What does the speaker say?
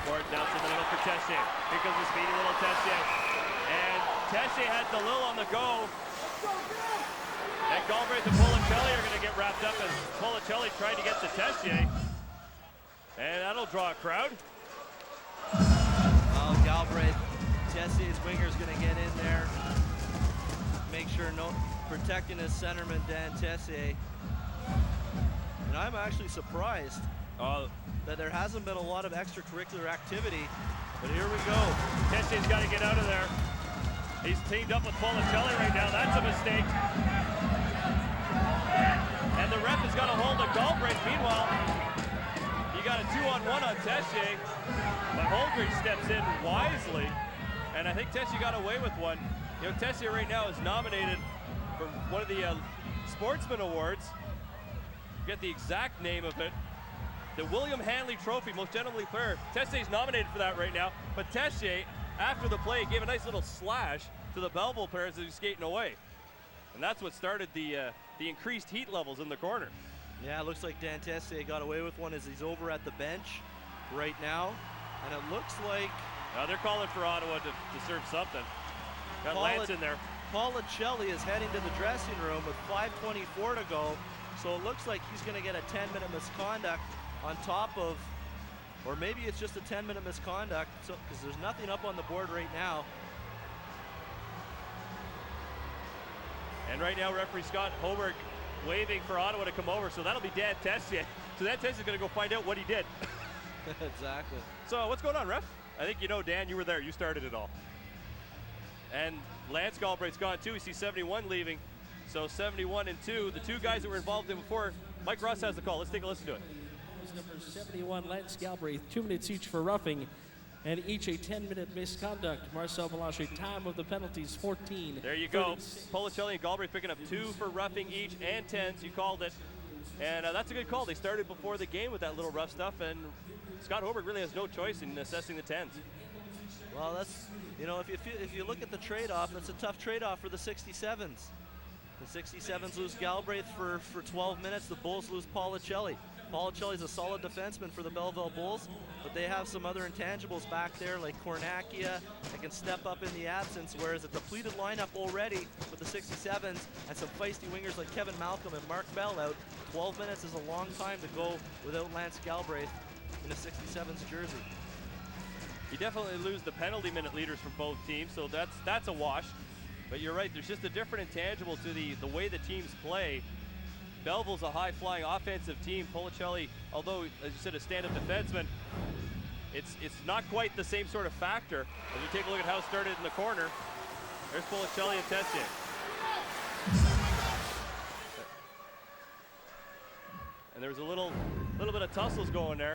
Board down to the middle for Tessier. Here comes the speedy little Tessier. And Tessier had Delisle on the go. And Galbraith and Policelli are going to get wrapped up as Policelli tried to get to Tessier. And that'll draw a crowd. Oh, Galbraith, Tessier's winger's going to get in there. Make sure protecting his centerman, Dan Tessier. And I'm actually surprised that there hasn't been a lot of extracurricular activity. But here we go. Tessier's got to get out of there. He's teamed up with Policelli right now. That's a mistake. And the ref has got a hold of Galbraith. Meanwhile, you got a 2-on-1 on Tessier. But Holdridge steps in wisely. And I think Tessier got away with one. You know, Tessier right now is nominated for one of the Sportsman Awards. Get the exact name of it. The William Hanley Trophy, most gentlemanly player. Tessier's nominated for that right now. But Tessier, after the play, gave a nice little slash to the Belleville player as he was skating away. And that's what started the increased heat levels in the corner. Yeah, it looks like Dan Tessier got away with one as he's over at the bench right now. And it looks like... they're calling for Ottawa to serve something. Got Lance in there. Policelli is heading to the dressing room with 5:24 to go. So it looks like he's going to get a 10-minute misconduct on top of, or maybe it's just a 10-minute misconduct, because there's nothing up on the board right now. And right now, referee Scott Hoberg waving for Ottawa to come over, so that'll be Dan Tessier. So Dan Tessier's going to go find out what he did. Exactly. So what's going on, ref? I think you know, Dan, you were there. You started it all. And Lance Galbraith's gone too. We see 71 leaving. So 71 and 2, the two guys that were involved in before. Mike Ross has the call. Let's take a listen to it. Number 71, Lance Galbraith, 2 minutes each for roughing, and each a 10-minute misconduct. Marcel Melange, time of the penalties, 14. There you go. Policelli and Galbraith picking up 2 for roughing each and 10s. You called it. And that's a good call. They started before the game with that little rough stuff, and Scott Hoberg really has no choice in assessing the 10s. Well, that's, you know, if you look at the trade-off, it's a tough trade-off for the 67's. The 67's lose Galbraith for 12 minutes. The Bulls lose Policelli. Policelli's a solid defenseman for the Belleville Bulls, but they have some other intangibles back there like Kornakia that can step up in the absence, whereas a depleted lineup already with the 67's and some feisty wingers like Kevin Malcolm and Mark Bell out. 12 minutes is a long time to go without Lance Galbraith in the 67's jersey. You definitely lose the penalty minute leaders from both teams, so that's a wash. But you're right, there's just a different intangible to the way the teams play. Belleville's a high-flying offensive team. Policelli, although, as you said, a stand-up defenseman, it's not quite the same sort of factor. As we take a look at how it started in the corner, there's Policelli and Tessier. And there was a little bit of tussles going there.